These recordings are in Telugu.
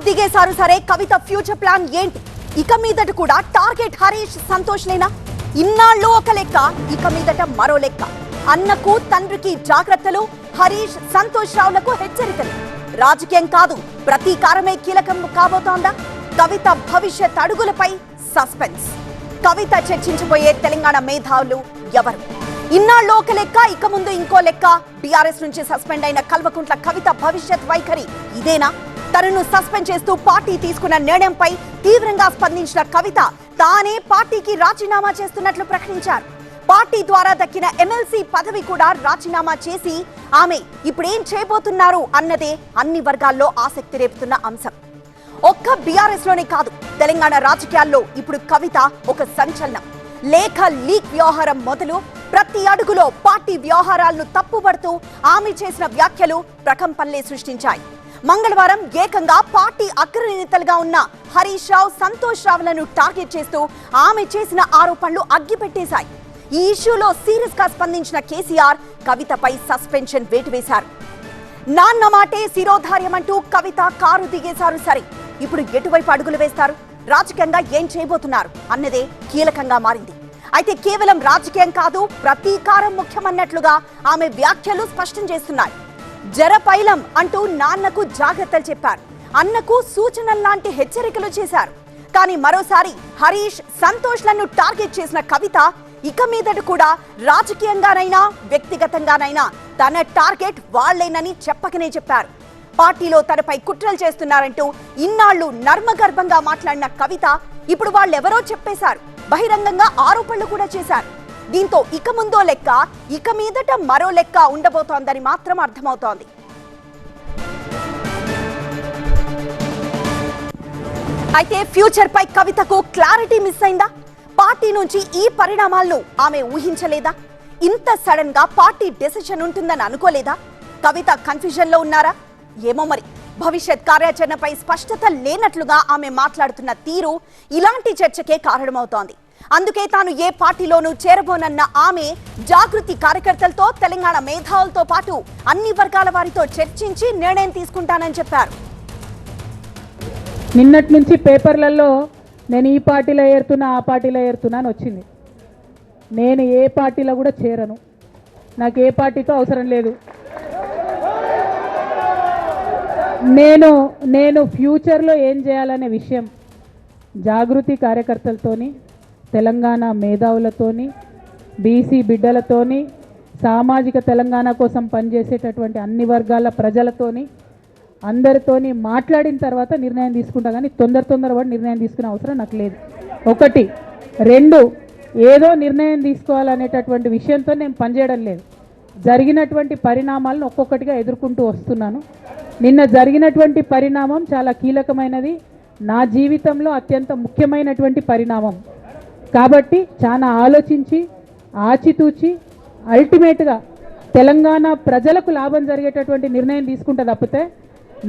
దిగేశారు సరే, కవిత ఫ్యూచర్ ప్లాన్ ఏంటి? ఇక మీదట కూడా టార్గెట్ హరీష్ సంతోష్ లేనా? ఇన్నాళ్ళు ఒక లెక్క, ఇక మీదట మరో లెక్క. అన్నకు తండ్రికి జాగ్రత్తలు, హరీష్ సంతోష్ రావులకు హెచ్చరికలు. రాజకీయం కాదు, ప్రతీకారమే కీలకం కాబోతోందా? కవిత భవిష్యత్ అడుగులపై సస్పెన్స్. కవిత చర్చించబోయే తెలంగాణ మేధావులు ఎవరు? ఇన్నాళ్ళు ఒక లెక్క, ఇక ముందు ఇంకో లెక్క. బీఆర్ఎస్ నుంచి సస్పెండ్ అయిన కల్వకుంట్ల కవిత భవిష్యత్ వైఖరి ఇదేనా? తనను సస్పెండ్ చేస్తూ పార్టీ తీసుకున్న నిర్ణయంపై తీవ్రంగా స్పందించిన కవిత తానే పార్టీకి రాజీనామా చేస్తున్నట్లు ప్రకటించారు. పార్టీ ద్వారా దక్కిన ఎమ్మెల్సీ పదవి కూడా రాజీనామా చేసి ఆమె ఇప్పుడేం చేయబోతున్నారు అన్నదే అన్ని వర్గాల్లో ఆసక్తి రేపుతున్న అంశం. ఒక్క బీఆర్ఎస్ లోనే కాదు, తెలంగాణ రాజకీయాల్లో ఇప్పుడు కవిత ఒక సంచలనం. లేఖ లీక్ వ్యవహారం మొదలు ప్రతి అడుగులో పార్టీ వ్యవహారాలను తప్పుపడుతూ ఆమె చేసిన వ్యాఖ్యలు ప్రకంపనలే సృష్టించాయి. మంగళవారం ఏకంగా పార్టీ అగ్రనేతలుగా ఉన్న హరీష్ రావు, సంతోష్ రావులను టార్గెట్ చేస్తూ ఆమె చేసిన ఆరోపణలు అగ్గిపెట్టేశాయి. ఈ ఇష్యూలో సీరియస్ గా స్పందించిన కేసీఆర్ కవితపై సస్పెన్షన్ వేటు వేశారు. నాన్న మాటే శిరోధార్యమంటూ కవిత కారు దిగేశారు సరే, ఇప్పుడు ఎటువైపు అడుగులు వేస్తారు? రాజకీయంగా ఏం చేయబోతున్నారు అన్నదే కీలకంగా మారింది. అయితే కేవలం రాజకీయం కాదు, ప్రతీకారం ముఖ్యమన్నట్లుగా ఆమె వ్యాఖ్యలు స్పష్టం చేస్తున్నాయి. జరపైలం అంటూ నాన్నకు జాగ్రత్తలు చెప్పారు, అన్నకు సూచనల్లాంటి హెచ్చరికలు చేశారు. కానీ మరోసారి హరీష్, సంతోష్లను టార్గెట్ చేసిన కవిత ఇక మీదట కూడా రాజకీయంగానైనా వ్యక్తిగతంగానైనా తన టార్గెట్ వాళ్లేనని చెప్పకనే చెప్పారు. పార్టీలో తనపై కుట్రలు చేస్తున్నారంటూ ఇన్నాళ్లు నర్మగర్భంగా మాట్లాడిన కవిత ఇప్పుడు వాళ్ళెవరో చెప్పేశారు, బహిరంగంగా ఆరోపణలు కూడా చేశారు. దీంతో ఇక ముందో లెక్క, ఇక మీదట మరో లెక్క ఉండబోతోందని మాత్రం అర్థమవుతోంది. అయితే ఫ్యూచర్ పై కవితకు క్లారిటీ మిస్ అయిందా? పార్టీ నుంచి ఈ పరిణామాలను ఆమె ఊహించలేదా? ఇంత సడన్ గా పార్టీ డెసిషన్ ఉంటుందని అనుకోలేదా? కవిత కన్ఫ్యూజన్ లో ఉన్నారా? ఏమో మరి. భవిష్యత్ కార్యాచరణపై స్పష్టత లేనట్లుగా ఆమె మాట్లాడుతున్న తీరు ఇలాంటి చర్చకే కారణమవుతోంది. అందుకే తాను ఏ పార్టీలోనూ చేరబోనన్న ఆమె జాగృతి కార్యకర్తలతో, తెలంగాణ మేధావులతో పాటు అన్ని వర్గాల వారితో చర్చించి నిర్ణయం తీసుకుంటానని చెప్పారు. నిన్నటి నుంచి పేపర్లలో నేను ఈ పార్టీలో ఏరుతున్నా, ఆ పార్టీలో ఏరుతున్నా అని వచ్చింది. నేను ఏ పార్టీలో కూడా చేరను, నాకు ఏ పార్టీతో అవసరం లేదు. నేను ఫ్యూచర్లో ఏం చేయాలనే విషయం జాగృతి కార్యకర్తలతోని, తెలంగాణ మేధావులతోని, బీసీ బిడ్డలతోని, సామాజిక తెలంగాణ కోసం పనిచేసేటటువంటి అన్ని వర్గాల ప్రజలతోని, అందరితోని మాట్లాడిన తర్వాత నిర్ణయం తీసుకుంటా. కానీ తొందరపడి నిర్ణయం తీసుకునే అవసరం నాకు లేదు. ఒకటి. రెండు, ఏదో నిర్ణయం తీసుకోవాలనేటటువంటి విషయంతో నేను పనిచేయడం లేదు. జరిగినటువంటి పరిణామాలను ఒక్కొక్కటిగా ఎదుర్కొంటూ వస్తున్నాను. నిన్న జరిగినటువంటి పరిణామం చాలా కీలకమైనది, నా జీవితంలో అత్యంత ముఖ్యమైనటువంటి పరిణామం. కాబట్టి చాలా ఆలోచించి, ఆచితూచి, అల్టిమేట్గా తెలంగాణ ప్రజలకు లాభం జరిగేటటువంటి నిర్ణయం తీసుకుంటే తప్పితే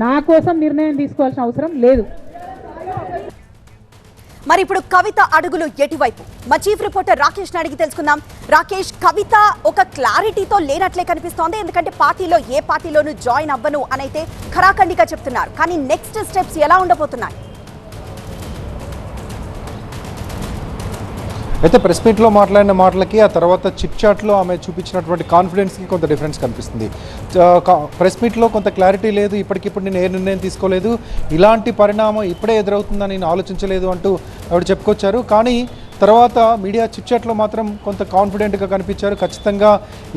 నా కోసం నిర్ణయం తీసుకోవాల్సిన అవసరం లేదు. మరి ఇప్పుడు కవిత అడుగులు ఎటువైపు? మా చీఫ్ రిపోర్టర్ రాకేష్ అడిగి తెలుసుకుందాం. రాకేష్, కవిత ఒక క్లారిటీతో లేనట్లే కనిపిస్తోంది. ఎందుకంటే పార్టీలో ఏ పార్టీలోనూ జాయిన్ అవ్వను అని అయితే ఖరాఖండిగా చెప్తున్నారు. కానీ నెక్స్ట్ స్టెప్స్ ఎలా ఉండబోతున్నాయి? అయితే ప్రెస్ మీట్లో మాట్లాడిన మాటలకి ఆ తర్వాత చిట్ చాట్లో ఆమె చూపించినటువంటి కాన్ఫిడెన్స్కి కొంత డిఫరెన్స్ కనిపిస్తుంది. ప్రెస్ మీట్లో కొంత క్లారిటీ లేదు, ఇప్పటికిప్పుడు నేను ఏ నిర్ణయం తీసుకోలేదు, ఇలాంటి పరిణామం ఇప్పుడే ఎదురవుతుందని నేను ఆలోచించలేదు అంటూ ఆవిడ చెప్పుకొచ్చారు. కానీ తర్వాత మీడియా చిట్ చాట్లో మాత్రం కొంత కాన్ఫిడెంట్గా కనిపించారు. ఖచ్చితంగా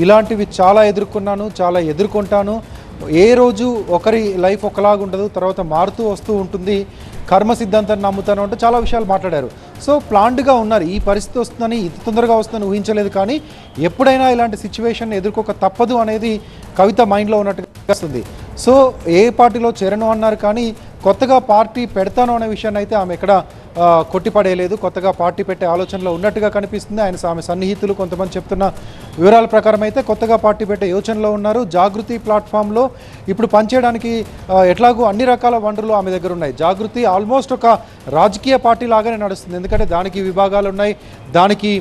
ఇలాంటివి చాలా ఎదుర్కొన్నాను, చాలా ఎదుర్కొంటాను, ఏ రోజు ఒకరి లైఫ్ ఒకలాగా ఉండదు, తర్వాత మారుతూ వస్తూ ఉంటుంది, కర్మ సిద్ధాంతాన్ని నమ్ముతాను అంటే చాలా విషయాలు మాట్లాడారు. సో ప్లాన్డ్గా ఉన్నారు. ఈ పరిస్థితి వస్తుందని, ఇంత తొందరగా వస్తుందని ఊహించలేదు. కానీ ఎప్పుడైనా ఇలాంటి సిచ్యువేషన్ ఎదుర్కోక తప్పదు అనేది కవిత మైండ్లో ఉన్నట్టుగా వస్తుంది. సో ఏ పార్టీలో చేరను అన్నారు, కానీ కొత్తగా పార్టీ పెడతాను అనే విషయాన్ని అయితే ఆమె ఎక్కడ కొట్టిపడేయలేదు. కొత్తగా పార్టీ పెట్టే ఆలోచనలో ఉన్నట్టుగా కనిపిస్తుంది. ఆమె సన్నిహితులు కొంతమంది చెప్తున్న వివరాల ప్రకారం అయితే కొత్తగా పార్టీ పెట్టే యోచనలో ఉన్నారు. జాగృతి ప్లాట్ఫామ్లో ఇప్పుడు పనిచేయడానికి ఎట్లాగూ అన్ని రకాల వనరులు ఆమె దగ్గర ఉన్నాయి. జాగృతి ఆల్మోస్ట్ ఒక రాజకీయ పార్టీ లాగానే నడుస్తుంది. ఎందుకంటే దానికి విభాగాలు ఉన్నాయి, దానికి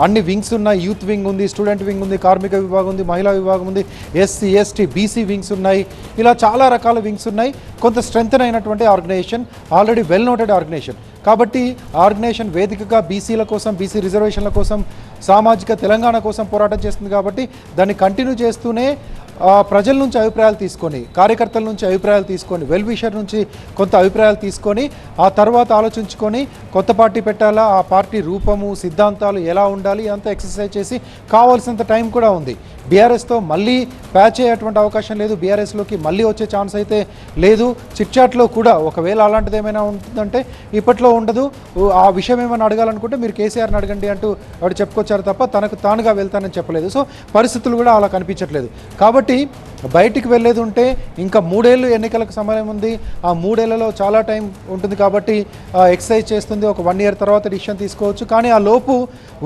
అన్ని వింగ్స్ ఉన్నాయి. యూత్ వింగ్ ఉంది, స్టూడెంట్ వింగ్ ఉంది, కార్మిక విభాగం ఉంది, మహిళా విభాగం ఉంది, ఎస్సీ ఎస్టీ బీసీ వింగ్స్ ఉన్నాయి. ఇలా చాలా రకాల వింగ్స్ ఉన్నాయి. కొంత స్ట్రెంగ్తన్ అయినటువంటి organization, already well noted organization. కాబట్టి ఆర్గనైజేషన్ వేదికగా బీసీల కోసం, బీసీ రిజర్వేషన్ల కోసం, సామాజిక తెలంగాణ కోసం పోరాటం చేస్తుంది. కాబట్టి దాన్ని కంటిన్యూ చేస్తూనే ప్రజల నుంచి అభిప్రాయాలు తీసుకొని, కార్యకర్తల నుంచి అభిప్రాయాలు తీసుకొని, వెల్ విషర్ నుంచి కొంత అభిప్రాయాలు తీసుకొని ఆ తర్వాత ఆలోచించుకొని కొత్త పార్టీ పెట్టాలా, ఆ పార్టీ రూపము, సిద్ధాంతాలు ఎలా ఉండాలి అంతా ఎక్సర్సైజ్ చేసి కావాల్సినంత టైం కూడా ఉంది. బీఆర్ఎస్తో మళ్ళీ ప్యాచ్ అయ్యేటువంటి అవకాశం లేదు. బీఆర్ఎస్లోకి మళ్ళీ వచ్చే ఛాన్స్ అయితే లేదు. చిట్చాట్లో కూడా ఒకవేళ అలాంటిది ఏమైనా ఉంటుందంటే ఇప్పట్లో ఉండదు. ఆ విషయం ఏమైనా అడగాలనుకుంటే మీరు కేసీఆర్ని అడగండి అంటూ వాడు చెప్పుకొచ్చారు తప్ప తనకు తానుగా వెళ్తానని చెప్పలేదు. సో పరిస్థితులు కూడా అలా కనిపించట్లేదు. కాబట్టి బయటికి వెళ్ళేది ఉంటే ఇంకా 3 ఏళ్ళు ఎన్నికలకు సమయం ఉంది. ఆ 3 ఏళ్లలో చాలా టైం ఉంటుంది. కాబట్టి ఎక్సర్సైజ్ చేస్తుంది. ఒక 1 ఇయర్ తర్వాత డిసిషన్ తీసుకోవచ్చు. కానీ ఆ లోపు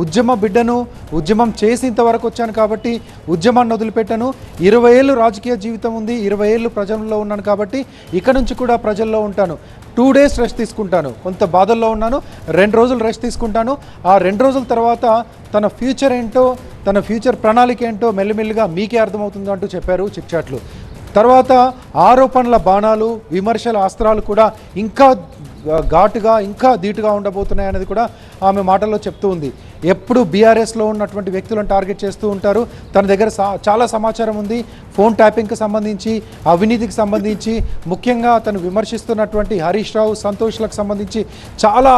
ఉద్యమ బిడ్డను, ఉద్యమం చేసి ఇంతవరకు వచ్చాను కాబట్టి ఉద్యమాన్ని వదిలిపెట్టాను. 20 ఏళ్ళు రాజకీయ జీవితం ఉంది, 20 ఏళ్ళు ప్రజల్లో ఉన్నాను. కాబట్టి ఇక నుంచి కూడా ప్రజల్లో ఉంటాను. 2 డేస్ రెస్ట్ తీసుకుంటాను. కొంత బాధల్లో ఉన్నాను, 2 రోజులు రెస్ట్ తీసుకుంటాను. ఆ 2 రోజుల తర్వాత తన ఫ్యూచర్ ఏంటో, తన ఫ్యూచర్ ప్రణాళిక ఏంటో మెల్లిమెల్లిగా మీకే అర్థమవుతుందో అంటూ చెప్పారు చిట్చాట్లు. తర్వాత ఆరోపణల బాణాలు, విమర్శల అస్త్రాలు కూడా ఇంకా ఘాటుగా, ఇంకా ధీటుగా ఉండబోతున్నాయి అనేది కూడా ఆమె మాటల్లో చెప్తూ ఉంది. ఎప్పుడు బీఆర్ఎస్లో ఉన్నటువంటి వ్యక్తులను టార్గెట్ చేస్తూ ఉంటారు. తన దగ్గర చాలా సమాచారం ఉంది. ఫోన్ ట్యాపింగ్కి సంబంధించి, అవినీతికి సంబంధించి, ముఖ్యంగా తను విమర్శిస్తున్నటువంటి హరీష్ రావు, సంతోష్లకు సంబంధించి చాలా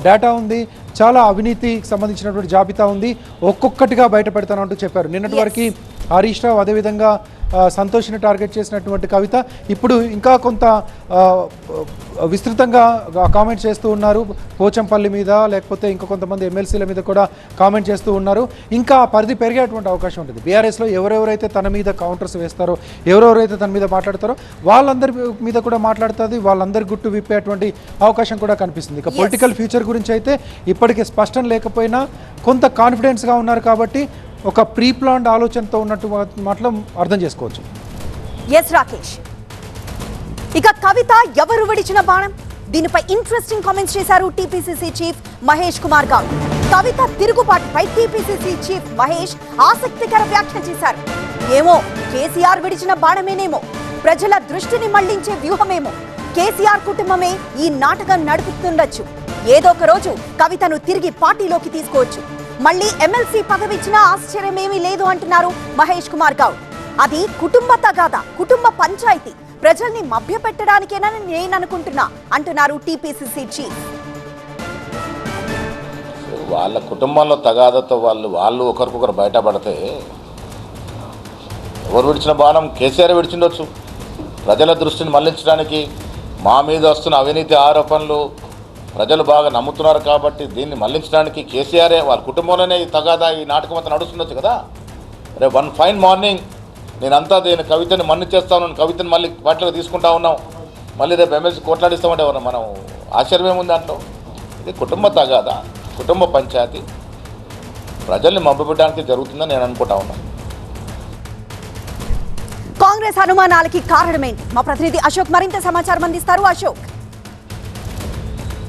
డేటా ఉంది. చాలా అవినీతికి సంబంధించినటువంటి జాబితా ఉంది. ఒక్కొక్కటిగా బయట పెడతానంటూ చెప్పారు. నిన్నటి వరకు హరీష్ రావు, అదేవిధంగా సంతోష్ని టార్గెట్ చేసినటువంటి కవిత ఇప్పుడు ఇంకా కొంత విస్తృతంగా కామెంట్ చేస్తూ ఉన్నారు. పోచంపల్లి మీద, లేకపోతే ఇంకా కొంతమంది ఎమ్మెల్సీల మీద కూడా కామెంట్ చేస్తూ ఉన్నారు. ఇంకా పరిధి పెరిగేటువంటి అవకాశం ఉంటుంది. బీఆర్ఎస్లో ఎవరెవరైతే తన మీద కౌంటర్స్ వేస్తారో, ఎవరెవరైతే తన మీద మాట్లాడతారో వాళ్ళందరి మీద కూడా మాట్లాడుతుంది. వాళ్ళందరి గుట్టు విప్పేటువంటి అవకాశం కూడా కనిపిస్తుంది. ఇక పొలిటికల్ ఫ్యూచర్ గురించి అయితే ఇప్పటికే స్పష్టం లేకపోయినా కొంత కాన్ఫిడెన్స్గా ఉన్నారు. కాబట్టి ఒక ప్రీ ప్లాన్డ్ ఆలోచనతో ఉన్నట్టు మాటలు అర్థం చేసుకోవచ్చు. ఎస్ రాకేష్, ఇక కవిత ఎవరు విడిచిన బాణం? దీనిపై ఇంట్రెస్టింగ్ కామెంట్స్ చేశారు టీపీసీసీ చీఫ్ మహేష్ కుమార్ గౌడ్. కవిత తిరుగుబాటుపై టీపీసీసీ చీఫ్ మహేష్ ఆసక్తికర వ్యాఖ్య చేశారు. ఏమో కేసీఆర్ విడిచిన బాణమేనేమో, ప్రజల దృష్టిని మళ్లించే వ్యూహమేమో, కేసీఆర్ కుటుంబమే ఈ నాటకం నడుపుతుండొచ్చు. ఏదో ఒక రోజు కవితను తిరిగి పార్టీలోకి తీసుకోవచ్చు. మళ్ళీ ఎమ్మెల్సీ పదవి ఇచ్చినా ఆశ్చర్యమేమీ లేదు అంటున్నారు మహేష్ కుమార్ గౌడ్. అది కుటుంబ తగాదా, కుటుంబ పంచాయతీ, ప్రజల్ని మభ్యపెట్టడానికేనని నేను అనుకుంటున్నా అంటున్నారు టీపీసీసీ చీఫ్. వాళ్ళ కుటుంబంలో తగాదతో వాళ్ళు ఒకరికొకరు బయటపడితే ఎవరు విడిచిన బాణం కేసీఆర్ విడిచిండొచ్చు. ప్రజల దృష్టిని మళ్లించడానికి మా మీద వస్తున్న అవినీతి ఆరోపణలు ప్రజలు బాగా నమ్ముతున్నారు కాబట్టి దీన్ని మళ్లించడానికి కేసీఆరే వాళ్ళ కుటుంబంలోనే ఈ తగాదా, ఈ నాటకం అంతా నడుస్తుండొచ్చు కదా. రేపు 1 ఫైన్ మార్నింగ్ నేనంతా దీని కవితని మన్నిచేస్తాను, కవితని మళ్ళీ పార్టీలో తీసుకుంటా ఉన్నాం, మళ్ళీ రేపు ఎమ్మెల్సీ కొట్లాడిస్తామంటే ఎవరు మనం ఆశ్చర్యమేముంది దాంట్లో? ఇది కుటుంబ తగాదా, కుటుంబ పంచాయతీ, ప్రజల్ని మభ్యపెట్టడానికి జరుగుతుందని నేను అనుకుంటా ఉన్నాను. కాంగ్రెస్ అనుమానాలకి కారణమేంటి? మా ప్రతినిధి అశోక్ మరింత సమాచారం అందిస్తారు. అశోక్,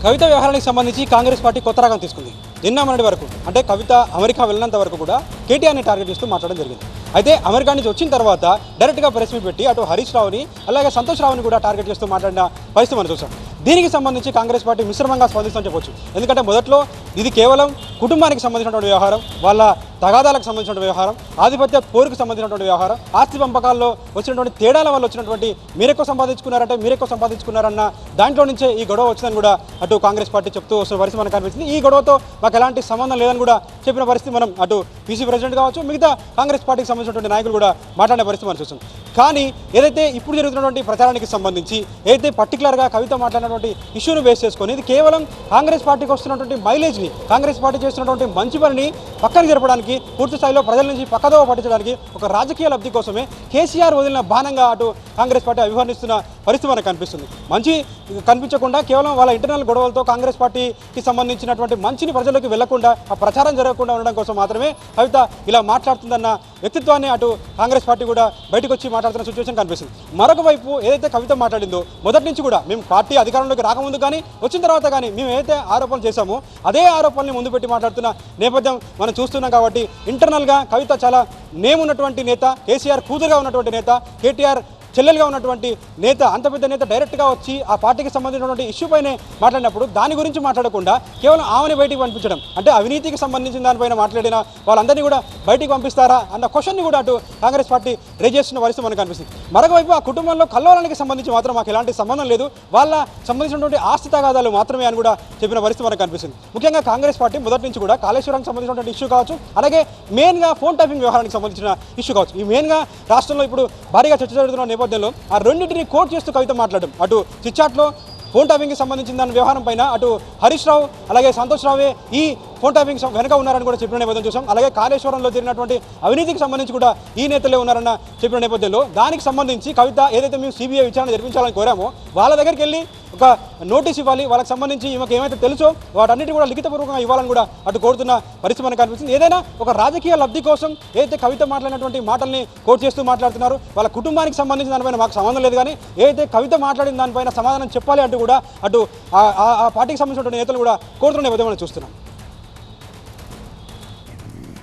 కవిత వ్యవహారానికి సంబంధించి కాంగ్రెస్ పార్టీ కొత్త రకం తీసుకుంది. నిన్న మొన్నటి వరకు, అంటే కవిత అమెరికా వెళ్ళినంత వరకు కూడా కేటీఆర్ని టార్గెట్ చేస్తూ మాట్లాడడం జరిగింది. అయితే అమెరికా నుంచి వచ్చిన తర్వాత డైరెక్ట్గా ప్రెస్ మీట్ పెట్టి అటు హరీష్ రావుని అలాగే సంతోష్ రావుని కూడా టార్గెట్ చేస్తూ మాట్లాడిన పరిస్థితి మనం చూసాం. దీనికి సంబంధించి కాంగ్రెస్ పార్టీ మిశ్రమంగా స్పందిస్తుందని చెప్పొచ్చు. ఎందుకంటే మొదట్లో ఇది కేవలం కుటుంబానికి సంబంధించినటువంటి వ్యవహారం, వాళ్ళ తగాదాలకు సంబంధించిన వ్యవహారం, ఆధిపత్య పోరుకు సంబంధించినటువంటి వ్యవహారం, ఆస్తి పంపకాల్లో వచ్చినటువంటి తేడాల వల్ల వచ్చినటువంటి మీరెక్కువ సంపాదించుకున్నారన్న దాంట్లో నుంచే ఈ గొడవ వచ్చిందని కూడా అటు కాంగ్రెస్ పార్టీ చెప్తూ వస్తున్న పరిస్థితి మనకు కనిపిస్తుంది. ఈ గొడవతో మాకు ఎలాంటి సంబంధం లేదని కూడా చెప్పిన పరిస్థితి మనం అటు పీసీ ప్రెసిడెంట్ కావచ్చు, మిగతా కాంగ్రెస్ పార్టీకి సంబంధించినటువంటి నాయకులు కూడా మాట్లాడే పరిస్థితి మనం చూస్తాం. కానీ ఏదైతే ఇప్పుడు జరుగుతున్నటువంటి ప్రచారానికి సంబంధించి ఏదైతే పర్టికులర్గా కవిత మాట్లాడినటువంటి ఇష్యూని బేస్ చేసుకొని ఇది కేవలం కాంగ్రెస్ పార్టీకి వస్తున్నటువంటి మైలేజ్ని, కాంగ్రెస్ పార్టీ చేస్తున్నటువంటి మంచి పనిని పక్కన జరపడానికి, పూర్తి స్థాయిలో ప్రజల నుంచి పక్కదోవ పట్టించడానికి, ఒక రాజకీయ లబ్ధి కోసమే కేసీఆర్ వదిలిన బాణంగా అటు కాంగ్రెస్ పార్టీ అభివర్ణిస్తున్న పరిస్థితి మనకు కనిపిస్తుంది. మంచి కనిపించకుండా కేవలం వాళ్ళ ఇంటర్నల్ గొడవలతో కాంగ్రెస్ పార్టీకి సంబంధించినటువంటి మంచిని ప్రజల్లోకి వెళ్లకుండా, ఆ ప్రచారం జరగకుండా ఉండడం కోసం మాత్రమే కవిత ఇలా మాట్లాడుతుందన్న వ్యక్తిత్వాన్ని అటు కాంగ్రెస్ పార్టీ కూడా బయటకు వచ్చి మాట్లాడుతున్న సిచ్యువేషన్ కనిపిస్తుంది. మరొక వైపు ఏదైతే కవిత మాట్లాడిందో మొదటి నుంచి కూడా మేము పార్టీ అధికారంలోకి రాకముందు కానీ వచ్చిన తర్వాత కానీ మేము ఏదైతే ఆరోపణలు చేశామో అదే ఆరోపణల్ని ముందు పెట్టి మాట్లాడుతున్న నేపథ్యం మనం చూస్తున్నాం. కాబట్టి ఇంటర్నల్గా కవిత చాలా నేమ్ ఉన్నటువంటి నేత, కేసీఆర్ కూతురుగా ఉన్నటువంటి నేత, కేటీఆర్ చెల్లెలుగా ఉన్నటువంటి నేత, అంత పెద్ద నేత డైరెక్ట్గా వచ్చి ఆ పార్టీకి సంబంధించినటువంటి ఇష్యూ పైనే మాట్లాడినప్పుడు దాని గురించి మాట్లాడకుండా కేవలం ఆమెను బయటికి పంపించడం, అంటే అవినీతికి సంబంధించిన దానిపైన మాట్లాడిన వాళ్ళందరినీ కూడా బయటికి పంపిస్తారా అన్న క్వశ్చన్ని కూడా అటు కాంగ్రెస్ పార్టీ రేజ్ చేస్తున్న పరిస్థితి మనకు కనిపిస్తుంది. మరొకవైపు ఆ కుటుంబంలో కల్లోలానికి సంబంధించి మాత్రం మాకు ఎలాంటి సంబంధం లేదు, వాళ్ళ సంబంధించినటువంటి ఆస్తి తగాదాలు మాత్రమే అని కూడా చెప్పిన పరిస్థితి మనకు కనిపిస్తుంది. ముఖ్యంగా కాంగ్రెస్ పార్టీ మొదటి నుంచి కూడా కాళేశ్వరానికి సంబంధించినటువంటి ఇష్యూ కావచ్చు, అలాగే మెయిన్గా ఫోన్ ట్యాపింగ్ వ్యవహారానికి సంబంధించిన ఇష్యూ కావచ్చు, ఈ మెయిన్గా రాష్ట్రంలో ఇప్పుడు భారీగా చర్చ జరుగుతున్న నేపథ్యంలో ఆ రెండింటిని కోట్ చేస్తూ కవిత మాట్లాడడం, అటు చిట్చాట్లో ఫోన్ ట్యాపింగ్కి సంబంధించిన దాని వ్యవహారం పైన అటు హరీష్ రావు అలాగే సంతోష్ రావే ఈ ఫోన్ ట్యాపింగ్ వెనక ఉన్నారని కూడా చెప్పిన నేపథ్యం చూసాం. అలాగే కాళేశ్వరంలో జరిగినటువంటి అవినీతికి సంబంధించి కూడా ఈ నేతలే ఉన్నారన్న చెప్పిన నేపథ్యంలో దానికి సంబంధించి కవిత ఏదైతే మేము సిబిఐ విచారణ జరిపించాలని కోరామో వాళ్ళ దగ్గరికి వెళ్ళి ఒక నోటీస్ ఇవ్వాలి, వాళ్ళకి సంబంధించి ఈమెకు ఏమైతే తెలుసో వాటన్నిటి కూడా లిఖితపూర్వకంగా ఇవ్వాలని కూడా అటు కోరుతున్న పరిస్థితి మనకు కనిపిస్తుంది. ఏదైనా ఒక రాజకీయ లబ్ధి కోసం ఏదైతే కవిత మాట్లాడినటువంటి మాటల్ని కోట్ చేస్తూ మాట్లాడుతున్నారు, వాళ్ళ కుటుంబానికి సంబంధించిన దానిపైన మాకు సంబంధం లేదు, కానీ ఏదైతే కవిత మాట్లాడిన దానిపైన సమాధానం చెప్పాలి అంటూ కూడా అటు ఆ పార్టీకి సంబంధించిన నేతలు కూడా కోరుతున్న నేపథ్యం మనం చూస్తున్నాం.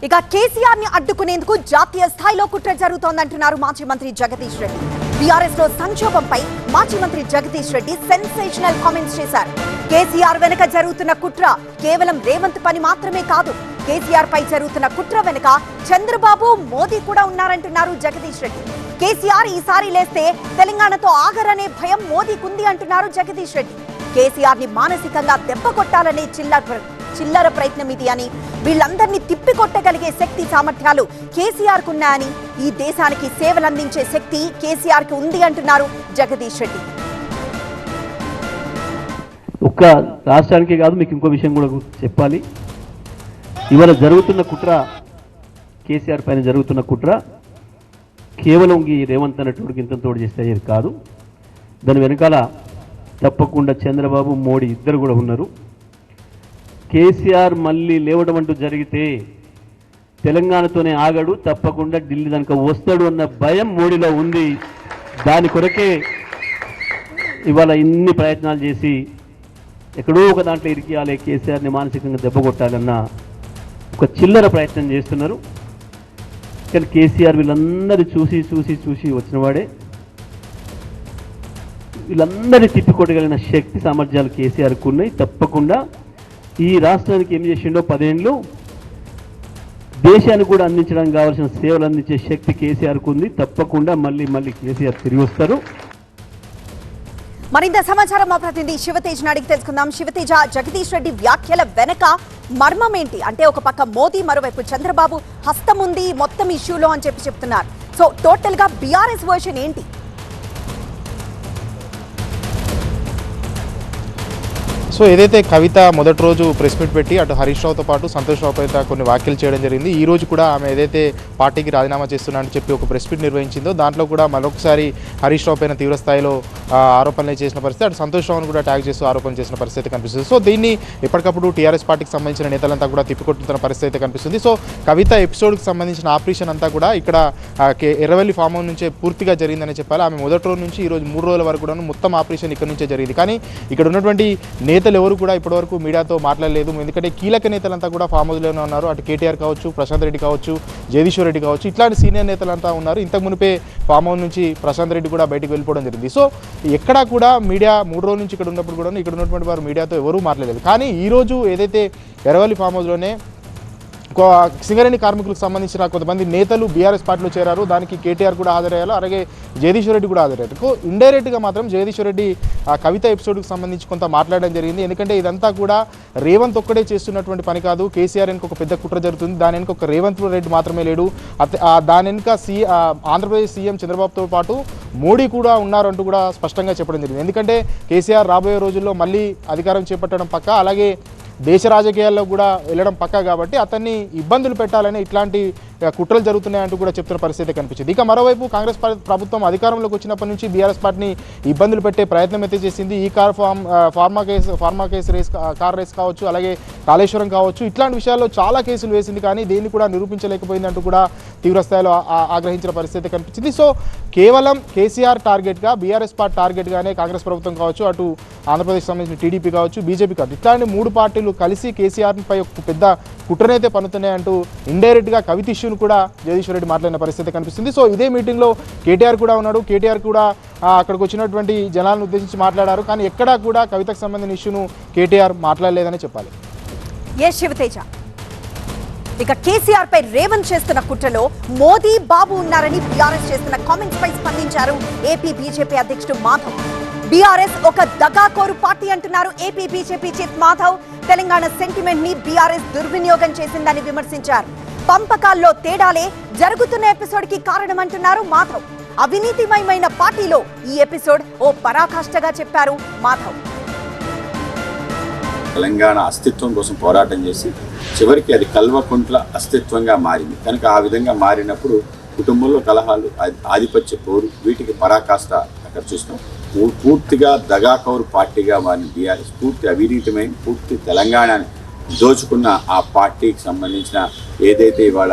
ఇక కేసీఆర్ ని అడ్డుకునేందుకు జాతీయ స్థాయిలో కుట్ర జరుగుతోందంటున్నారు మాజీ మంత్రి జగదీష్ రెడ్డి. బీఆర్ఎస్ లో సంక్షోభంపై మాజీ మంత్రి జగదీష్ రెడ్డి సెన్సేషనల్ కామెంట్స్ చేశారు. కేసీఆర్ వెనుక జరుగుతున్న కుట్ర కేవలం రేవంత్ పని మాత్రమే కాదు, కేసీఆర్ పై జరుగుతున్న కుట్ర వెనుక చంద్రబాబు, మోదీ కూడా ఉన్నారంటున్నారు జగదీష్ రెడ్డి. కేసీఆర్ ఈసారి లేస్తే తెలంగాణతో ఆగరనే భయం మోదీకుంది అంటున్నారు జగదీష్ రెడ్డి. కేసీఆర్ ని మానసికంగా దెబ్బ కొట్టాలనే చిల్లర ప్రయత్నం ఇది అని, వీళ్ళందరినీ తిప్పికొట్టగలిగే శక్తి సామర్థ్యాలు కేసీఆర్ కున్నాయని, ఈ దేశానికి సేవలందించే శక్తి కేసీఆర్ కి ఉంది అంటున్నారు జగదీష్ రెడ్డి. ఒక్క రాష్ట్రానికే కాదు, మీకు ఇంకో విషయం కూడా చెప్పాలి. ఇవాళ జరుగుతున్న కుట్ర, కేసీఆర్ పైన జరుగుతున్న కుట్ర కేవలం ఈ రేవంత్ అన్నటువంటి ఇంతతోడు చేస్తే కాదు, దాని వెనకాల తప్పకుండా చంద్రబాబు, మోడీ ఇద్దరు కూడా ఉన్నారు. కేసీఆర్ మళ్ళీ లేవడం అంటూ జరిగితే తెలంగాణతోనే ఆగడు, తప్పకుండా ఢిల్లీ దానికి వస్తాడు అన్న భయం మోడీలో ఉంది. దాని కొరకే ఇవాళ ఇన్ని ప్రయత్నాలు చేసి ఎక్కడో ఒక దాంట్లో ఇరికియాలి, కేసీఆర్ని మానసికంగా దెబ్బ కొట్టాలన్న ఒక చిల్లర ప్రయత్నం చేస్తున్నారు. కానీ కేసీఆర్ వీళ్ళందరూ చూసి చూసి చూసి వచ్చినవాడే. వీళ్ళందరినీ తిప్పికొట్టగలిగిన శక్తి సామర్థ్యాలు కేసీఆర్కు ఉన్నాయి. తప్పకుండా ఈ రాష్ట్రానికి ఏం చేసిండో 10 ఏళ్ళు దేశానికి కూడా అందించడానికి కావాల్సిన సేవలు అందించే శక్తి కేసీఆర్కు ఉంది. తప్పకుండా మళ్ళీ కేసీఆర్ తిరిగి వస్తారు. మరింత సమాచారం మా ప్రతినిధి శివతేజ్ అడిగి తెలుసుకుందాం. శివతేజ, జగదీష్ రెడ్డి వ్యాఖ్యల వెనక మర్మం ఏంటి? అంటే ఒక పక్క మోదీ, మరోవైపు చంద్రబాబు హస్తం ఉంది మొత్తం ఇష్యూలో అని చెప్తున్నారు. సో టోటల్ గా బీఆర్ఎస్ వర్షన్ ఏంటి? సో ఏదైతే కవిత మొదటి రోజు ప్రెస్ మీట్ పెట్టి అటు హరీష్ రావుతో పాటు సంతోష్ రావు పైన కొన్ని వ్యాఖ్యలు చేయడం జరిగింది. ఈ రోజు కూడా ఆమె ఏదైతే పార్టీకి రాజీనామా చేస్తున్నా అని చెప్పి ఒక ప్రెస్ మీట్ నిర్వహించిందో దాంట్లో కూడా మరొకసారి హరీష్ రావు పైన తీవ్ర స్థాయిలో ఆరోపణలు చేసిన పరిస్థితి, అటు సంతోష్ రావును కూడా ట్యాగ్ చేస్తూ ఆరోపణలు చేసిన పరిస్థితి కనిపిస్తుంది. సో దీన్ని ఎప్పటికప్పుడు టీఆర్ఎస్ పార్టీకి సంబంధించిన నేతలంతా కూడా తిప్పికొట్టుతున్న పరిస్థితి అయితే కనిపిస్తుంది. సో కవిత ఎపిసోడ్కి సంబంధించిన ఆపరేషన్ అంతా కూడా ఇక్కడ ఎర్రవెల్లి ఫామ్ హౌస్ నుంచే పూర్తిగా జరిగిందని చెప్పాలి. ఆమె మొదటి రోజు నుంచి ఈ రోజు 3 రోజుల వరకు కూడా మొత్తం ఆపరేషన్ ఇక్కడ నుంచే జరిగింది. కానీ ఇక్కడ ఉన్నటువంటి నేతలు ఎవరు కూడా ఇప్పటివరకు మీడియాతో మాట్లాడలేదు. ఎందుకంటే కీలక నేతలంతా కూడా ఫామ్ హౌస్లోనే ఉన్నారు. అటు కేటీఆర్ కావచ్చు, ప్రశాంత్ రెడ్డి కావచ్చు, జగదీశ్వర్ రెడ్డి కావచ్చు, ఇట్లాంటి సీనియర్ నేతలంతా ఉన్నారు. ఇంతకు మునిపే ఫామ్ హౌస్ నుంచి ప్రశాంత్ రెడ్డి కూడా బయటకు వెళ్ళిపోవడం జరిగింది. సో ఎక్కడా కూడా మీడియా 3 రోజుల నుంచి ఇక్కడ ఉన్నప్పుడు కూడా ఇక్కడ ఉన్నటువంటి వారు మీడియాతో ఎవరూ మాట్లాడలేదు. కానీ ఈరోజు ఏదైతే ఎర్రవల్లి ఫామ్ హౌస్లోనే సింగరేణి కార్మికులకు సంబంధించిన కొంతమంది నేతలు బీఆర్ఎస్ పార్టీలో చేరారు. దానికి కేటీఆర్ కూడా హాజరయ్యారు, అలాగే జగదీశ్వర్ రెడ్డి కూడా హాజరయ్యారు. ఇండైరెక్ట్గా మాత్రం జగదీశ్వర్ రెడ్డి ఆ కవిత ఎపిసోడ్కి సంబంధించి కొంత మాట్లాడడం జరిగింది. ఎందుకంటే ఇదంతా కూడా రేవంత్ ఒక్కడే చేస్తున్నటువంటి పని కాదు, కేసీఆర్ వెనుక ఒక పెద్ద కుట్ర జరుగుతుంది. దాని వెనుక ఒక రేవంత్ రెడ్డి మాత్రమే లేడు, దాని వెనుక ఆంధ్రప్రదేశ్ సీఎం చంద్రబాబుతో పాటు మోడీ కూడా ఉన్నారు అంటూ కూడా స్పష్టంగా చెప్పడం జరిగింది. ఎందుకంటే కేసీఆర్ రాబోయే రోజుల్లో మళ్ళీ అధికారం చేపట్టడం పక్క, అలాగే దేశ రాజకీయాల్లో కూడా వెళ్ళడం పక్కా కాబట్టి అతన్ని ఇబ్బందులు పెట్టాలని ఇట్లాంటి కుట్రలు జరుగుతున్నాయంటూ కూడా చెప్తున్న పరిస్థితి కనిపించింది. ఇక మరోవైపు కాంగ్రెస్ ప్రభుత్వం అధికారంలోకి వచ్చినప్పటి నుంచి బీఆర్ఎస్ పార్టీని ఇబ్బందులు పెట్టే ప్రయత్నం అయితే చేసింది. ఈ ఫార్మా కేసు కార్ రేస్ కావచ్చు, అలాగే కాళేశ్వరం కావచ్చు, ఇట్లాంటి విషయాల్లో చాలా కేసులు వేసింది. కానీ దేన్ని కూడా నిరూపించలేకపోయింది అంటూ కూడా తీవ్రస్థాయిలో ఆగ్రహించిన పరిస్థితి కనిపించింది. సో కేవలం కేసీఆర్ టార్గెట్గా, బీఆర్ఎస్ పార్టీ టార్గెట్గానే కాంగ్రెస్ ప్రభుత్వం కావచ్చు, అటు ఆంధ్రప్రదేశ్ సంబంధించిన టీడీపీ కావచ్చు, బీజేపీ కావచ్చు, ఇట్లాంటి 3 పార్టీలు కలిసి కేసీఆర్పై ఒక పెద్ద కుట్రనైతే పన్నుతున్నాయంటూ ఇండైరెక్ట్గా కవిత ఇష్యూను కూడా జగదీశ్వర్ రెడ్డి మాట్లాడిన పరిస్థితి కనిపిస్తుంది. సో ఇదే మీటింగ్లో కేటీఆర్ కూడా ఉన్నాడు. కేటీఆర్ కూడా అక్కడికి వచ్చినటువంటి జనాలను ఉద్దేశించి మాట్లాడారు. కానీ ఎక్కడా కూడా కవితకు సంబంధించిన ఇష్యూను కేటీఆర్ మాట్లాడలేదని చెప్పాలి. ఏ శివతేజ, ఇక కేసీఆర్ పై రేవంత్ చేస్తున్న కుట్రలో మోదీ బాబు ఉన్నారని బీఆర్ఎస్ చేస్తున్న కామెంట్స్ పై స్పందించారు ఏపీ బీజేపీ అధ్యక్షుడు మాధవ్. బీఆర్ఎస్ ఒక దగాకోరు పార్టీ అంటున్నారు AP BJP chief Madhav. Telangana sentiment ని బీఆర్ఎస్ దుర్వినియోగం చేసిందని విమర్శించారు. పంపకాల్లో తేడాలే జరుగుతున్న ఎపిసోడ్ కి కారణమంటున్నారు మాధవ్. అవినీతిమయమైన పార్టీలో ఈ ఎపిసోడ్ ఓ పరాకాష్ఠగా చెప్పారు మాధవ్. తెలంగాణ అస్తిత్వం కోసం పోరాటం చేసి చివరికి అది కల్వకుంట్ల అస్తిత్వంగా మారింది. కనుక ఆ విధంగా మారినప్పుడు కుటుంబంలో కలహాలు, ఆధిపత్య పోరు, వీటికి పరాకాష్ఠ అక్కడ చూస్తాం. పూర్తిగా దగాకౌరు పార్టీగా మారిన బీఆర్ఎస్ పూర్తి అవినీతిమైన, పూర్తి తెలంగాణని దోచుకున్న ఆ పార్టీకి సంబంధించిన ఏదైతే ఇవాళ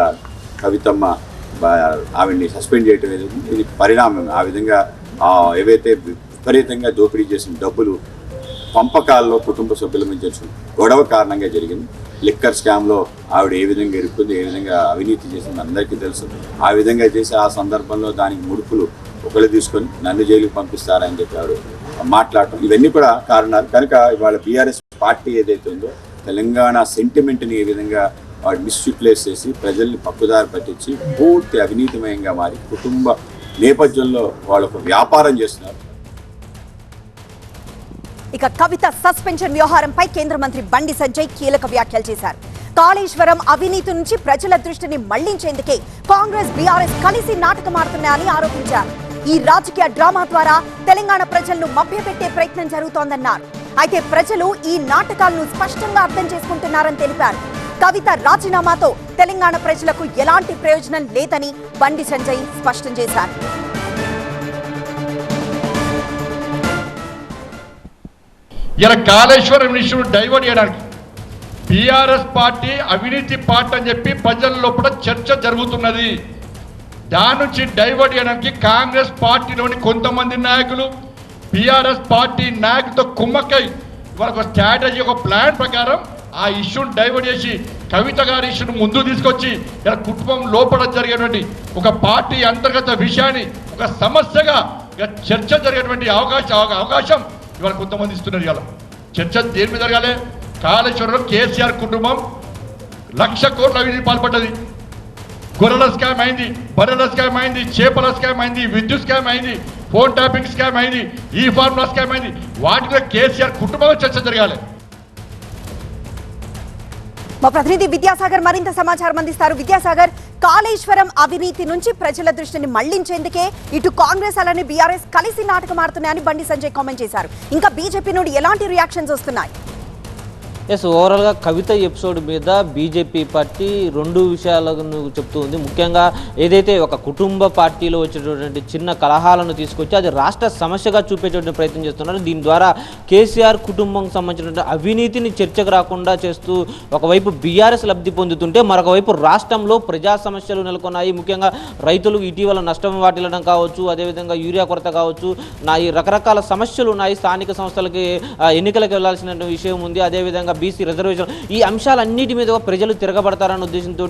కవితమ్మ ఆవిడ్ని సస్పెండ్ చేయడం ఇది పరిణామం. ఆ విధంగా ఏవైతే విపరీతంగా దోపిడీ చేసిన డబ్బులు పంపకాల్లో కుటుంబ సభ్యుల మధ్య గొడవ కారణంగా జరిగింది. లిక్కర్ స్కామ్లో ఆవిడ ఏ విధంగా ఇరుక్కుంది, ఏ విధంగా అవినీతి చేసింది అందరికీ తెలుసు. ఆ విధంగా చేసి ఆ సందర్భంలో దానికి ముడుపులు ఒకళ్ళు తీసుకొని నన్ను జైలుకి పంపిస్తారని చెప్పి ఆవిడ మాట్లాడటం, ఇవన్నీ కూడా కారణాలు. కనుక ఇవాళ బీఆర్ఎస్ పార్టీ ఏదైతే ఉందో తెలంగాణ సెంటిమెంట్ని ఏ విధంగా వాడు మిస్యూటిలైజ్ చేసి ప్రజల్ని పప్పుదారి పట్టించి పూర్తి అవినీతిమయంగా మారి కుటుంబ నేపథ్యంలో వాళ్ళకు వ్యాపారం చేస్తున్నారు. ఇక కవిత సస్పెన్షన్ వ్యవహారంపై కేంద్ర మంత్రి బండి సంజయ్ కీలక వ్యాఖ్యలు చేశారు. కాళేశ్వరం అవినీతి నుంచి ప్రజల దృష్టిని మళ్లించేందుకే కాంగ్రెస్ బీఆర్ఎస్ కలిసి నాటకమాడుతున్నాయని ఆరోపించారు. ఈ రాజకీయ డ్రామా ద్వారా తెలంగాణ ప్రజలను మభ్యపెట్టే ప్రయత్నం జరుగుతోందన్నారు. అయితే ప్రజలు ఈ నాటకాలను స్పష్టంగా అర్థం చేసుకుంటున్నారని తెలిపారు. కవిత రాజీనామాతో తెలంగాణ ప్రజలకు ఎలాంటి ప్రయోజనం లేదని బండి సంజయ్ స్పష్టం చేశారు. ఇలా కాళేశ్వరం ఇష్యూను డైవర్ట్ చేయడానికి బీఆర్ఎస్ పార్టీ అవినీతి పార్టీ అని చెప్పి ప్రజల లోపల చర్చ జరుగుతున్నది. దాని నుంచి డైవర్ట్ చేయడానికి కాంగ్రెస్ పార్టీలోని కొంతమంది నాయకులు బీఆర్ఎస్ పార్టీ నాయకులతో కుమ్మక్కై వాళ్ళకు స్ట్రాటజీ, ఒక ప్లాన్ ప్రకారం ఆ ఇష్యూను డైవర్ట్ చేసి కవిత గారి ఇష్యూను ముందు తీసుకొచ్చి ఇలా కుటుంబం లోపల జరిగేటువంటి ఒక పార్టీ అంతర్గత విషయాన్ని ఒక సమస్యగా చర్చ జరిగేటువంటి అవకాశం ఇవాళ కొంతమంది ఇస్తున్నారు. ఇవాళ చర్చ దేని మీద జరగాలి? కాళేశ్వరంలో కేసీఆర్ కుటుంబం 1,00,000 కోట్ల అవినీతి పాల్పడ్డది. గొర్రెల స్కామ్ అయింది, బర్రెల స్కామ్ అయింది, చేపల స్కామ్ అయింది, విద్యుత్ స్కామ్ అయింది, ఫోన్ ట్యాపింగ్ స్కామ్ అయింది, ఈ ఫార్ములా స్కామ్ అయింది. వాటిలో కేసీఆర్ కుటుంబం చర్చ జరగాలి. మా ప్రతినిధి విద్యాసాగర్ మరింత సమాచారం అందిస్తారు. విద్యాసాగర్, కాళేశ్వరం అవినీతి నుంచి ప్రజల దృష్టిని మళ్లించేందుకే ఇటు కాంగ్రెస్ అలానే బీఆర్ఎస్ కలిసి నాటకమాడుతున్నాయని బండి సంజయ్ కామెంట్ చేశారు. ఇంకా బీజేపీ నుండి ఎలాంటి రియాక్షన్స్ వస్తున్నాయి? ఎస్, ఓవరాల్గా కవిత ఎపిసోడ్ మీద బీజేపీ పార్టీ 2 విషయాలను చెప్తూ ఉంది. ముఖ్యంగా ఏదైతే ఒక కుటుంబ పార్టీలో వచ్చేటటువంటి చిన్న కలహాలను తీసుకొచ్చి అది రాష్ట్ర సమస్యగా చూపేటువంటి ప్రయత్నం చేస్తున్నారు. దీని ద్వారా కేసీఆర్ కుటుంబం సంబంధించినటువంటి అవినీతిని చర్చకు రాకుండా చేస్తూ ఒకవైపు బీఆర్ఎస్ లబ్ధి పొందుతుంటే మరొక వైపు రాష్ట్రంలో ప్రజా సమస్యలు నెలకొన్నాయి. ముఖ్యంగా రైతులకు ఇటీవల నష్టం వాటిల్లడం కావచ్చు, అదేవిధంగా యూరియా కొరత కావచ్చు, ఈ రకరకాల సమస్యలు ఉన్నాయి. స్థానిక సంస్థలకి ఎన్నికలకు వెళ్లాల్సిన విషయం ఉంది. అదేవిధంగా బీసీ రిజర్వేషన్, ఈ అంశాలన్నిటి మీద ప్రజలు తిరగబడతారన్న ఉద్దేశంతో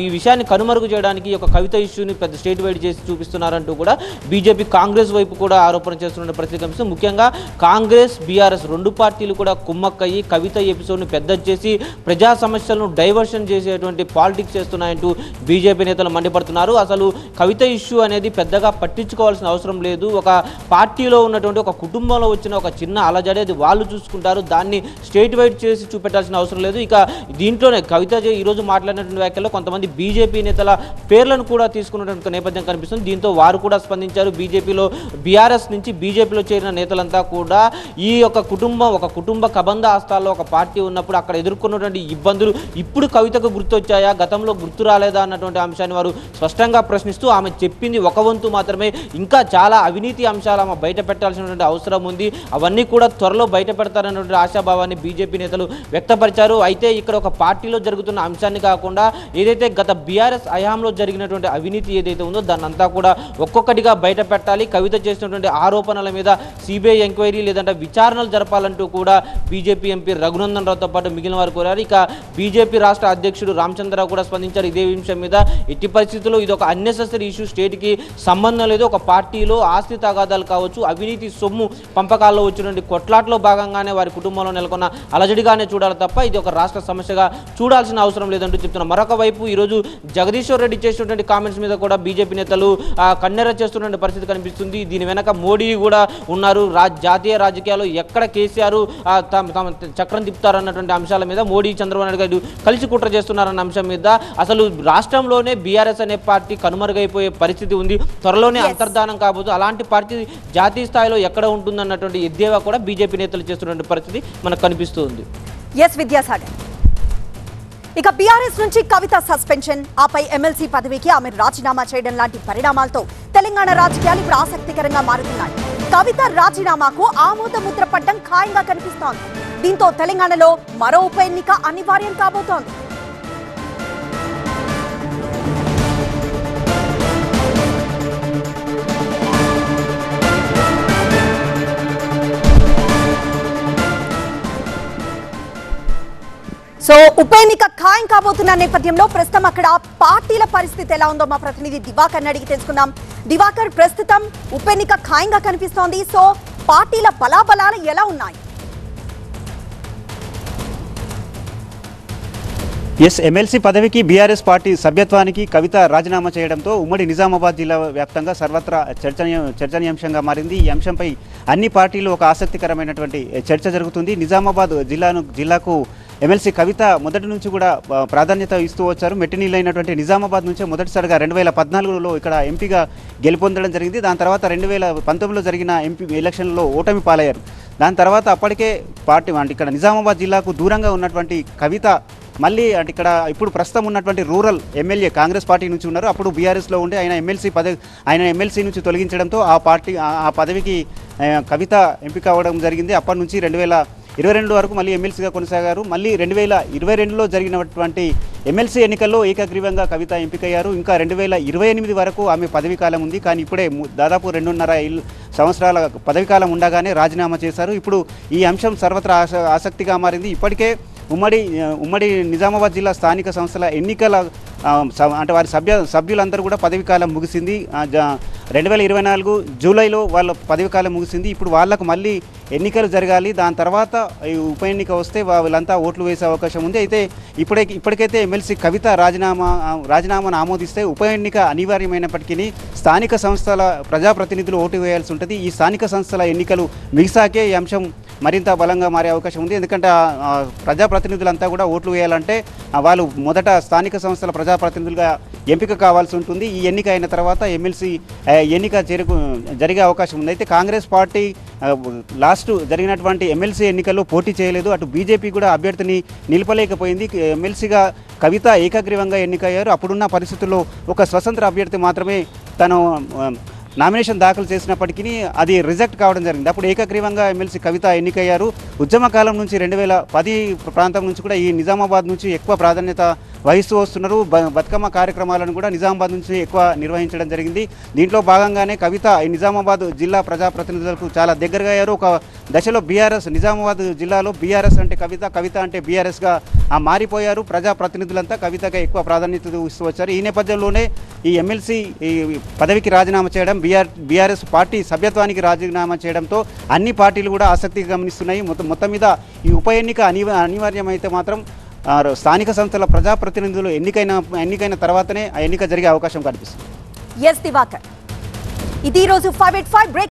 ఈ విషయాన్ని కనుమరుగు చేయడానికి ఒక కవిత ఇష్యూని పెద్ద స్టేట్ వైడ్ చేసి చూపిస్తున్నారంటూ కూడా బీజేపీ కాంగ్రెస్ వైపు కూడా ఆరోపణ చేస్తున్న పరిస్థితి కనిపిస్తుంది. ముఖ్యంగా కాంగ్రెస్ బీఆర్ఎస్ 2 పార్టీలు కూడా కుమ్మక్కయ్యి కవిత ఎపిసోడ్ను పెద్ద చేసి ప్రజా సమస్యలను డైవర్షన్ చేసేటువంటి పాలిటిక్స్ చేస్తున్నాయంటూ బీజేపీ నేతలు మండిపడుతున్నారు. అసలు కవిత ఇష్యూ అనేది పెద్దగా పట్టించుకోవాల్సిన అవసరం లేదు. ఒక పార్టీలో ఉన్నటువంటి ఒక కుటుంబంలో వచ్చిన ఒక చిన్న అలజడి అది వాళ్ళు చూసుకుంటారు. దాన్ని స్టేట్ వైట్ చేసి చూపెట్టాల్సిన అవసరం లేదు. ఇక దీంట్లోనే కవిత ఈరోజు మాట్లాడినటువంటి వ్యాఖ్యల్లో కొంతమంది బీజేపీ నేతల పేర్లను కూడా తీసుకున్నటువంటి నేపథ్యం కనిపిస్తుంది. దీంతో వారు కూడా స్పందించారు. బీజేపీలో బీఆర్ఎస్ నుంచి బీజేపీలో చేరిన నేతలంతా కూడా ఈ యొక్క కుటుంబ కబంధ హస్తాల్లో ఒక పార్టీ ఉన్నప్పుడు అక్కడ ఎదుర్కొన్నటువంటి ఇబ్బందులు ఇప్పుడు కవితకు గుర్తొచ్చాయా, గతంలో గుర్తు రాలేదా అన్నటువంటి అంశాన్ని వారు స్పష్టంగా ప్రశ్నిస్తూ ఆమె చెప్పింది ఒక వంతు మాత్రమే, ఇంకా చాలా అవినీతి అంశాలు ఆమె బయట పెట్టాల్సినటువంటి అవసరం ఉంది, అవన్నీ కూడా త్వరలో బయట పెడతారన్నటువంటి ఆశాభావాన్ని బీజేపీ నేతలు వ్యక్తపరిచారు. అయితే ఇక్కడ ఒక పార్టీలో జరుగుతున్న అంశాన్ని కాకుండా ఏదైతే గత బీఆర్ఎస్ హయాంలో జరిగినటువంటి అవినీతి ఏదైతే ఉందో దాన్ని అంతా కూడా ఒక్కొక్కటిగా బయట పెట్టాలి, కవిత చేసినటువంటి ఆరోపణల మీద సిబిఐ ఎంక్వైరీ లేదంటే విచారణలు జరపాలంటూ కూడా బీజేపీ ఎంపీ రఘునందన్ రావుతో పాటు మిగిలిన వారు కోరారు. ఇక బీజేపీ రాష్ట్ర అధ్యక్షుడు రామచంద్రరావు కూడా స్పందించారు ఇదే విషయం మీద. ఎట్టి పరిస్థితుల్లో ఇది ఒక అన్నెసెసరీ ఇష్యూ, స్టేట్కి సంబంధం లేదు. ఒక పార్టీలో ఆస్తి తగాదాలు కావచ్చు, అవినీతి సొమ్ము పంపకాల్లో వచ్చినటువంటి కొట్లాట్లో భాగంగానే వారి కుటుంబంలో నెలకొన్న అలజడిగానే చూడాలి తప్ప ఇది ఒక రాష్ట్ర సమస్యగా చూడాల్సిన అవసరం లేదంటూ చెప్తున్నారు. మరొక వైపు ఈరోజు జగదీశ్వర్ రెడ్డి చేసినటువంటి కామెంట్స్ మీద కూడా బీజేపీ నేతలు కన్నెర చేస్తున్న పరిస్థితి కనిపిస్తుంది. దీని వెనక మోడీ కూడా ఉన్నారు. జాతీయ రాజకీయాల్లో ఎక్కడ కేసీఆర్ తమ చక్రం తిప్పుతారన్నటువంటి అంశాల మీద మోడీ చంద్రబాబు నాయుడు గారు కలిసి కుట్ర చేస్తున్నారన్న అంశం మీద అసలు రాష్ట్రంలోనే బీఆర్ఎస్ అనే పార్టీ కనుమరుగైపోయే పరిస్థితి ఉంది, త్వరలోనే అంతర్ధానం కాబోదు, అలాంటి పార్టీ జాతీయ స్థాయిలో ఎక్కడ ఉంటుందన్నటువంటి ఎద్దేవా కూడా బీజేపీ నేతలు చేస్తున్న పరిస్థితి మనకు కనిపిస్తుంది. ఎస్ విద్యాసాగర్, ఇక బీఆర్ఎస్ నుంచి కవిత సస్పెన్షన్, ఆపై ఎమ్మెల్సీ పదవికి ఆమె రాజీనామా చేయడం లాంటి పరిణామాలతో తెలంగాణ రాజకీయాలు ఇప్పుడు ఆసక్తికరంగా మారుతున్నాయి. కవిత రాజీనామాకు ఆమోద ముద్ర పడ్డం ఖాయంగా కనిపిస్తోంది. దీంతో తెలంగాణలో మరో ఉప ఎన్నిక అనివార్యం కాబోతోంది. సో ఉప ఎన్నిక ఖాయం కాబోతున్న నేపథ్యంలో ప్రస్తుతం అక్కడ పార్టీల పరిస్థితి ఎలా ఉందో మా ప్రతినిధి దివాకర్ అడిగి తెలుసుకుందాం. దివాకర్, ప్రస్తుతం ఉప ఎన్నిక ఖాయంగా కనిపిస్తోంది. సో పార్టీల బలాబలాలు ఎలా ఉన్నాయి? ఎమ్మెల్సీ పదవికి బీఆర్ఎస్ పార్టీ సభ్యత్వానికి కవిత రాజీనామా చేయడంతో ఉమ్మడి నిజామాబాద్ జిల్లా వ్యాప్తంగా సర్వత్రా చర్చనీయాంశంగా మారింది. ఈ అంశంపై అన్ని పార్టీలు ఒక ఆసక్తికరమైనటువంటి చర్చ జరుగుతుంది. నిజామాబాద్ జిల్లాకు ఎమ్మెల్సీ కవిత మొదటి నుంచి కూడా ప్రాధాన్యత ఇస్తూ వచ్చారు. మెట్టినీళ్ళైనటువంటి నిజామాబాద్ నుంచే మొదటిసారిగా 2014లో ఇక్కడ ఎంపీగా గెలుపొందడం జరిగింది. దాని తర్వాత 2019లో జరిగిన ఎంపీ ఎలక్షన్లో ఓటమి పాలయ్యారు. దాని తర్వాత అప్పటికే పార్టీ ఇక్కడ నిజామాబాద్ జిల్లాకు దూరంగా ఉన్నటువంటి కవిత మళ్ళీ ఇక్కడ ఇప్పుడు ప్రస్తుతం ఉన్నటువంటి రూరల్ ఎమ్మెల్యే కాంగ్రెస్ పార్టీ నుంచి ఉన్నారు. అప్పుడు బీఆర్ఎస్లో ఉండి ఆయన ఎమ్మెల్సీ నుంచి తొలగించడంతో ఆ పదవికి కవిత ఎంపిక అవ్వడం జరిగింది. అప్పటి నుంచి 2022 వరకు మళ్ళీ ఎమ్మెల్సీగా కొనసాగారు. మళ్ళీ 2022లో జరిగినటువంటి ఎమ్మెల్సీ ఎన్నికల్లో ఏకగ్రీవంగా కవిత ఎంపికయ్యారు. ఇంకా 2028 వరకు ఆమె పదవీ కాలం ఉంది. కానీ ఇప్పుడే దాదాపు 2.5 సంవత్సరాల పదవీ కాలం ఉండగానే రాజీనామా చేశారు. ఇప్పుడు ఈ అంశం సర్వత్రా ఆసక్తిగా మారింది. ఇప్పటికే ఉమ్మడి నిజామాబాద్ జిల్లా స్థానిక సంస్థల ఎన్నికల అంటే వారి సభ్యులందరూ కూడా పదవీకాలం ముగిసింది. 2024 జూలైలో వాళ్ళ పదవీకాలం ముగిసింది. ఇప్పుడు వాళ్లకు మళ్ళీ ఎన్నికలు జరగాలి. దాని తర్వాత ఈ ఉప ఎన్నిక వస్తే వీళ్ళంతా ఓట్లు వేసే అవకాశం ఉంది. అయితే ఇప్పటికైతే ఎమ్మెల్సీ కవిత రాజీనామాను ఆమోదిస్తే ఉప ఎన్నిక అనివార్యమైనప్పటికీ స్థానిక సంస్థల ప్రజాప్రతినిధులు ఓటు వేయాల్సి ఉంటుంది. ఈ స్థానిక సంస్థల ఎన్నికలు మిగసాకే ఈ అంశం మరింత బలంగా మారే అవకాశం ఉంది. ఎందుకంటే ప్రజాప్రతినిధులంతా కూడా ఓట్లు వేయాలంటే వాళ్ళు మొదట స్థానిక సంస్థల ప్రజాప్రతినిధులుగా ఎంపిక కావాల్సి ఉంటుంది. ఈ ఎన్నిక అయిన తర్వాత ఎమ్మెల్సీ ఎన్నిక జరిగే అవకాశం ఉంది. అయితే కాంగ్రెస్ పార్టీ లాస్ట్ జరిగినటువంటి ఎమ్మెల్సీ ఎన్నికల్లో పోటీ చేయలేదు. అటు బీజేపీ కూడా అభ్యర్థిని నిలపలేకపోయింది. ఎమ్మెల్సీగా కవిత ఏకగ్రీవంగా ఎన్నికయ్యారు. అప్పుడున్న పరిస్థితుల్లో ఒక స్వతంత్ర అభ్యర్థి మాత్రమే తను నామినేషన్ దాఖలు చేసినప్పటికీ అది రిజెక్ట్ కావడం జరిగింది. అప్పుడు ఏకగ్రీవంగా ఎమ్మెల్సీ కవిత ఎన్నికయ్యారు. ఉద్యమకాలం నుంచి 2010 ప్రాంతం నుంచి కూడా ఈ నిజామాబాద్ నుంచి ఎక్కువ ప్రాధాన్యత వహిస్తూ వస్తున్నారు. బతుకమ్మ కార్యక్రమాలను కూడా నిజామాబాద్ నుంచి ఎక్కువ నిర్వహించడం జరిగింది. దీంట్లో భాగంగానే కవిత ఈ నిజామాబాద్ జిల్లా ప్రజాప్రతినిధులకు చాలా దగ్గరగా అయ్యారు. ఒక దశలో బీఆర్ఎస్ నిజామాబాద్ జిల్లాలో బీఆర్ఎస్ అంటే కవిత అంటే బీఆర్ఎస్గా మారిపోయారు. ప్రజాప్రతినిధులంతా కవితగా ఎక్కువ ప్రాధాన్యత ఇస్తూ వచ్చారు. ఈ నేపథ్యంలోనే ఈ ఎమ్మెల్సీ పదవికి రాజీనామా చేయడం, బీఆర్ఎస్ పార్టీ సభ్యత్వానికి రాజీనామా చేయడంతో అన్ని పార్టీలు కూడా ఆసక్తిగా గమనిస్తున్నాయి. మొత్తం మీద ఈ ఉప ఎన్నిక అనివార్యమైతే మాత్రం స్థానిక సంస్థల ప్రజాప్రతినిధులు ఎన్నికైన తర్వాతనే ఆ ఎన్నిక జరిగే అవకాశం కనిపిస్తుంది. ఎస్ దివాకర్, ఇది రోజు 585 బ్రేక్.